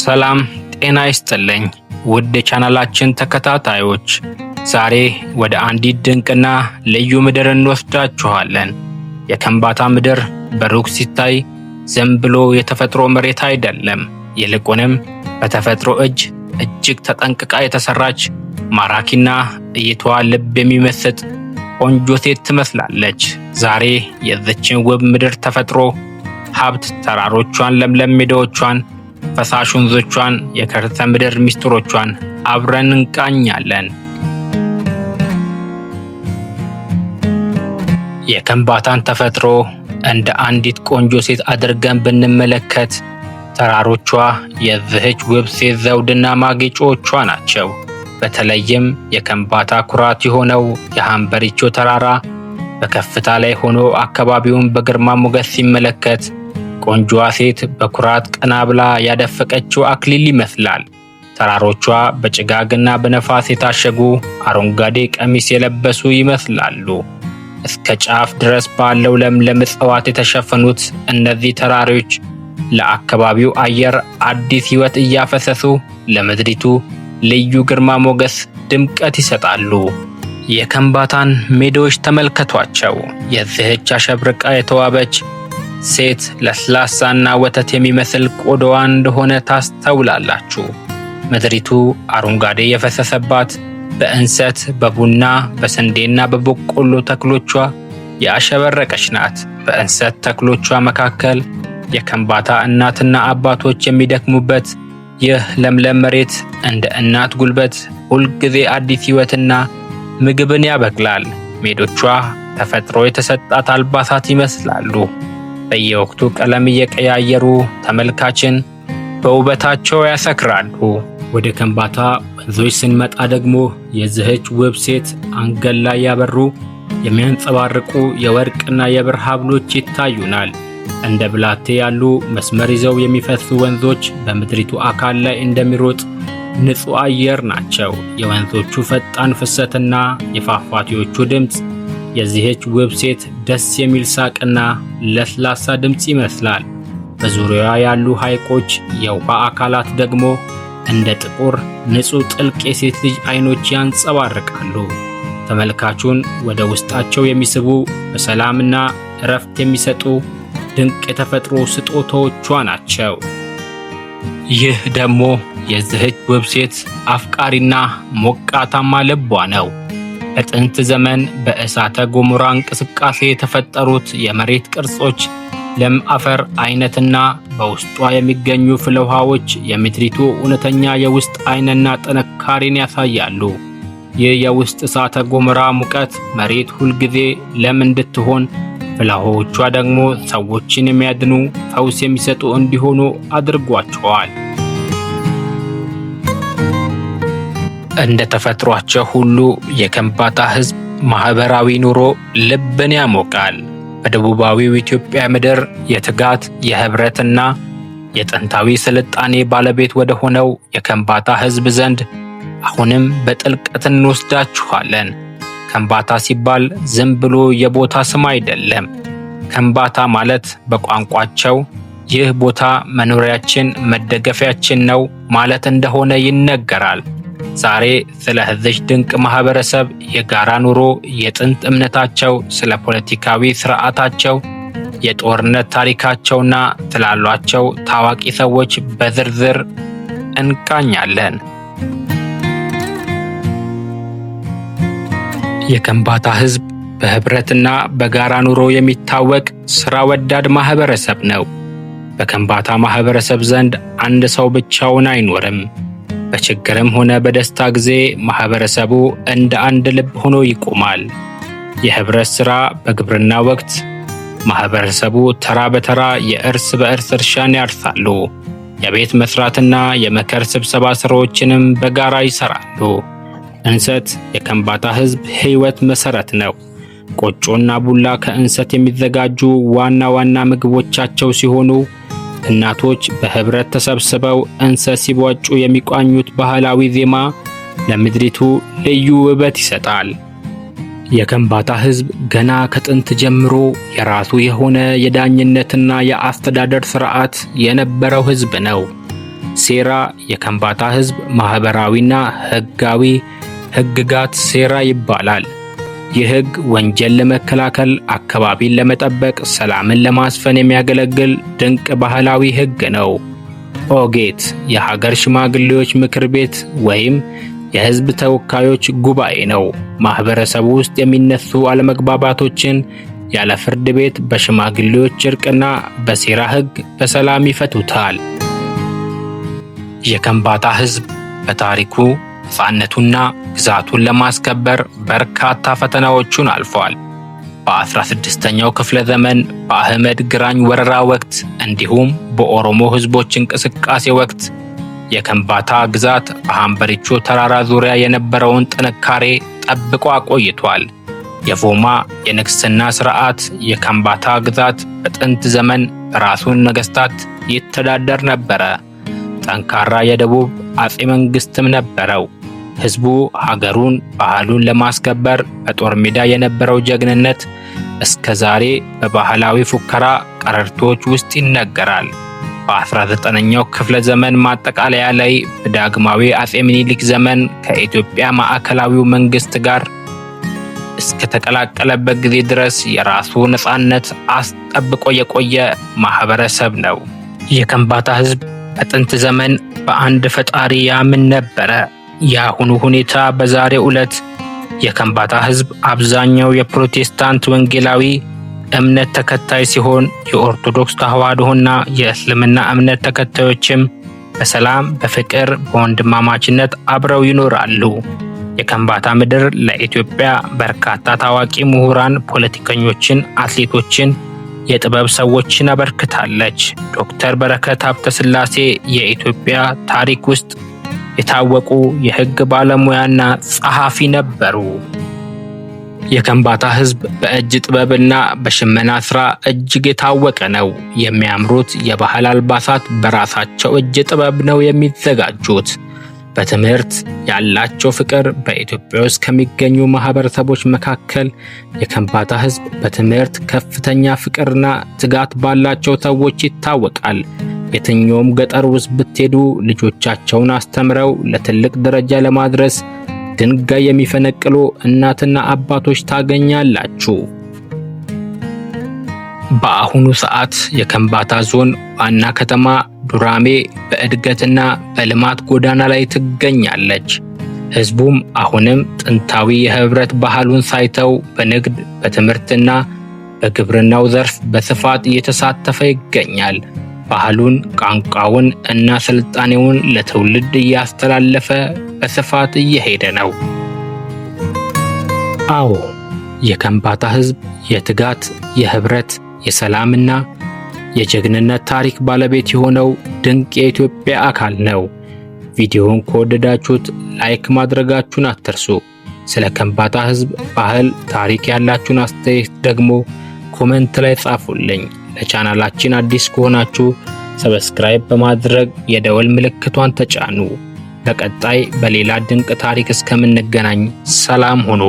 ሰላም ጤና ይስጥልኝ ውድ ቻናላችን ተከታታዮች፣ ዛሬ ወደ አንዲት ድንቅና ልዩ ምድር እንወስዳችኋለን። የከምባታ ምድር በሩቅ ሲታይ ዝም ብሎ የተፈጥሮ መሬት አይደለም። ይልቁንም በተፈጥሮ እጅግ ተጠንቅቃ የተሰራች ማራኪና እይታዋ ልብ የሚመስጥ ቆንጆ ሴት ትመስላለች። ዛሬ የዚችን ውብ ምድር ተፈጥሮ ሀብት፣ ተራሮቿን፣ ለምለም ሜዳዎቿን፣ ፈሳሽ ወንዞቿን፣ የከርሰ ምድር ሚስጥሮቿን አብረን እንቃኛለን። የከምባታን ተፈጥሮ እንደ አንዲት ቆንጆ ሴት አድርገን ብንመለከት ተራሮቿ የዚህች ውብ ሴት ዘውድና ማጌጫዎቿ ናቸው። በተለይም የከምባታ ኩራት የሆነው የሃምበሪቾ ተራራ በከፍታ ላይ ሆኖ አካባቢውን በግርማ ሞገስ ሲመለከት ቆንጆዋ ሴት በኩራት ቀና ብላ ያደፈቀችው አክሊል ይመስላል። ተራሮቿ በጭጋግና በነፋስ የታሸጉ አረንጓዴ ቀሚስ የለበሱ ይመስላሉ። እስከ ጫፍ ድረስ ባለው ለምለም እጽዋት የተሸፈኑት እነዚህ ተራሮች ለአካባቢው አየር አዲስ ሕይወት እያፈሰሱ ለምድሪቱ ልዩ ግርማ ሞገስ ድምቀት ይሰጣሉ። የከምባታን ሜዳዎች ተመልከቷቸው። የዚህች አሸብርቃ የተዋበች ሴት ለስላሳና ወተት የሚመስል ቆዳዋ እንደሆነ ታስተውላላችሁ። ምድሪቱ አረንጓዴ የፈሰሰባት በእንሰት፣ በቡና፣ በስንዴና በበቆሎ ተክሎቿ ያሸበረቀች ናት። በእንሰት ተክሎቿ መካከል የከምባታ እናትና አባቶች የሚደክሙበት ይህ ለምለም መሬት እንደ እናት ጉልበት ሁልጊዜ አዲስ ሕይወትና ምግብን ያበቅላል። ሜዶቿ ተፈጥሮ የተሰጣት አልባሳት ይመስላሉ። በየወቅቱ ቀለም እየቀያየሩ ተመልካችን በውበታቸው ያሰክራሉ። ወደ ከምባታ ወንዞች ስንመጣ ደግሞ የዚህች ውብ ሴት አንገት ላይ ያበሩ የሚያንጸባርቁ የወርቅና የብር ሐብሎች ይታዩናል። እንደ ብላቴ ያሉ መስመር ይዘው የሚፈሱ ወንዞች በምድሪቱ አካል ላይ እንደሚሮጥ ንጹህ አየር ናቸው። የወንዞቹ ፈጣን ፍሰትና የፏፏቴዎቹ ድምፅ የዚህች ውብ ሴት ደስ የሚል ሳቅና ለስላሳ ድምፅ ይመስላል። በዙሪያዋ ያሉ ሐይቆች፣ የውሃ አካላት ደግሞ እንደ ጥቁር ንጹህ ጥልቅ የሴት ልጅ አይኖች ያንጸባርቃሉ። ተመልካቹን ወደ ውስጣቸው የሚስቡ በሰላምና እረፍት የሚሰጡ ድንቅ የተፈጥሮ ስጦታዎቿ ናቸው። ይህ ደግሞ የዚህች ውብ ሴት አፍቃሪና ሞቃታማ ልቧ ነው። በጥንት ዘመን በእሳተ ገሞራ እንቅስቃሴ የተፈጠሩት የመሬት ቅርጾች፣ ለም አፈር አይነትና በውስጧ የሚገኙ ፍለ ውሃዎች የምድሪቱ እውነተኛ የውስጥ አይንና ጥንካሬን ያሳያሉ። ይህ የውስጥ እሳተ ገሞራ ሙቀት መሬት ሁልጊዜ ለም እንድትሆን፣ ፍለ ውሃዎቿ ደግሞ ሰዎችን የሚያድኑ ፈውስ የሚሰጡ እንዲሆኑ አድርጓቸዋል። እንደ ተፈጥሯቸው ሁሉ የከምባታ ሕዝብ ማህበራዊ ኑሮ ልብን ያሞቃል። በደቡባዊው ኢትዮጵያ ምድር የትጋት የህብረትና የጥንታዊ ስልጣኔ ባለቤት ወደ ሆነው የከምባታ ሕዝብ ዘንድ አሁንም በጥልቀት እንወስዳችኋለን። ከምባታ ሲባል ዝም ብሎ የቦታ ስም አይደለም። ከምባታ ማለት በቋንቋቸው ይህ ቦታ መኖሪያችን፣ መደገፊያችን ነው ማለት እንደሆነ ይነገራል። ዛሬ ስለ ህዝች ድንቅ ማህበረሰብ የጋራ ኑሮ፣ የጥንት እምነታቸው፣ ስለ ፖለቲካዊ ስርዓታቸው፣ የጦርነት ታሪካቸውና ስላሏቸው ታዋቂ ሰዎች በዝርዝር እንቃኛለን። የከምባታ ህዝብ በህብረትና በጋራ ኑሮ የሚታወቅ ስራ ወዳድ ማህበረሰብ ነው። በከምባታ ማህበረሰብ ዘንድ አንድ ሰው ብቻውን አይኖርም። በችግርም ሆነ በደስታ ጊዜ ማህበረሰቡ እንደ አንድ ልብ ሆኖ ይቆማል። የህብረት ሥራ በግብርና ወቅት ማህበረሰቡ ተራ በተራ የእርስ በእርስ እርሻን ያርሳሉ። የቤት መስራትና የመከር ስብሰባ ስራዎችንም በጋራ ይሰራሉ። እንሰት የከምባታ ህዝብ ህይወት መሰረት ነው። ቆጮና ቡላ ከእንሰት የሚዘጋጁ ዋና ዋና ምግቦቻቸው ሲሆኑ እናቶች በህብረት ተሰብስበው እንሰት ሲቧጩ የሚቋኙት ባህላዊ ዜማ ለምድሪቱ ልዩ ውበት ይሰጣል። የከምባታ ህዝብ ገና ከጥንት ጀምሮ የራሱ የሆነ የዳኝነትና የአስተዳደር ስርዓት የነበረው ህዝብ ነው። ሴራ የከምባታ ሕዝብ ማህበራዊና ሕጋዊ ሕግጋት ሴራ ይባላል። ይህ ሕግ ወንጀል ለመከላከል፣ አካባቢን ለመጠበቅ፣ ሰላምን ለማስፈን የሚያገለግል ድንቅ ባህላዊ ሕግ ነው። ኦጌት የሀገር ሽማግሌዎች ምክር ቤት ወይም የሕዝብ ተወካዮች ጉባኤ ነው። ማህበረሰቡ ውስጥ የሚነሱ አለመግባባቶችን ያለ ፍርድ ቤት በሽማግሌዎች እርቅና በሴራ ሕግ በሰላም ይፈቱታል። የከምባታ ሕዝብ በታሪኩ ነፃነቱና ግዛቱን ለማስከበር በርካታ ፈተናዎችን አልፏል። በ16ኛው ክፍለ ዘመን በአህመድ ግራኝ ወረራ ወቅት እንዲሁም በኦሮሞ ሕዝቦች እንቅስቃሴ ወቅት የከምባታ ግዛት በሃምበሪቾ ተራራ ዙሪያ የነበረውን ጥንካሬ ጠብቆ አቆይቷል። የፎማ የንግስና ሥርዓት የከምባታ ግዛት በጥንት ዘመን በራሱን ነገሥታት ይተዳደር ነበረ። ጠንካራ የደቡብ አጼ መንግስትም ነበረው። ሕዝቡ ሀገሩን፣ ባህሉን ለማስከበር በጦር ሜዳ የነበረው ጀግንነት እስከ ዛሬ በባህላዊ ፉከራ ቀረርቶች ውስጥ ይነገራል። በ19ኛው ክፍለ ዘመን ማጠቃለያ ላይ በዳግማዊ አጼ ምኒልክ ዘመን ከኢትዮጵያ ማዕከላዊው መንግስት ጋር እስከተቀላቀለበት ጊዜ ድረስ የራሱ ነፃነት አስጠብቆ የቆየ ማህበረሰብ ነው። የከምባታ ሕዝብ በጥንት ዘመን በአንድ ፈጣሪ ያምን ነበረ። የአሁኑ ሁኔታ በዛሬው ዕለት የከምባታ ሕዝብ አብዛኛው የፕሮቴስታንት ወንጌላዊ እምነት ተከታይ ሲሆን የኦርቶዶክስ ተዋሕዶና የእስልምና እምነት ተከታዮችም በሰላም፣ በፍቅር፣ በወንድማማችነት አብረው ይኖራሉ። የከምባታ ምድር ለኢትዮጵያ በርካታ ታዋቂ ምሁራን፣ ፖለቲከኞችን፣ አትሌቶችን፣ የጥበብ ሰዎችን አበርክታለች። ዶክተር በረከት ሀብተስላሴ የኢትዮጵያ ታሪክ ውስጥ የታወቁ የሕግ ባለሙያና ጸሐፊ ነበሩ። የከምባታ ሕዝብ በእጅ ጥበብና በሽመና ሥራ እጅግ የታወቀ ነው። የሚያምሩት የባህል አልባሳት በራሳቸው እጅ ጥበብ ነው የሚዘጋጁት። በትምህርት ያላቸው ፍቅር በኢትዮጵያ ውስጥ ከሚገኙ ማህበረሰቦች መካከል የከምባታ ሕዝብ በትምህርት ከፍተኛ ፍቅርና ትጋት ባላቸው ሰዎች ይታወቃል። የትኛውም ገጠር ውስጥ ብትሄዱ ልጆቻቸውን አስተምረው ለትልቅ ደረጃ ለማድረስ ድንጋይ የሚፈነቅሉ እናትና አባቶች ታገኛላችሁ። በአሁኑ ሰዓት የከምባታ ዞን ዋና ከተማ ዱራሜ በእድገትና በልማት ጎዳና ላይ ትገኛለች። ሕዝቡም አሁንም ጥንታዊ የህብረት ባህሉን ሳይተው በንግድ፣ በትምህርትና በግብርናው ዘርፍ በስፋት እየተሳተፈ ይገኛል። ባህሉን፣ ቋንቋውን እና ስልጣኔውን ለትውልድ እያስተላለፈ በስፋት እየሄደ ነው። አዎ፣ የከምባታ ሕዝብ የትጋት፣ የህብረት፣ የሰላምና የጀግንነት ታሪክ ባለቤት የሆነው ድንቅ የኢትዮጵያ አካል ነው። ቪዲዮውን ከወደዳችሁት ላይክ ማድረጋችሁን አትርሱ። ስለ ከምባታ ሕዝብ ባህል ታሪክ ያላችሁን አስተያየት ደግሞ ኮሜንት ላይ ጻፉልኝ። ለቻናላችን አዲስ ከሆናችሁ ሰብስክራይብ በማድረግ የደወል ምልክቷን ተጫኑ። በቀጣይ በሌላ ድንቅ ታሪክ እስከምንገናኝ ሰላም ሁኑ።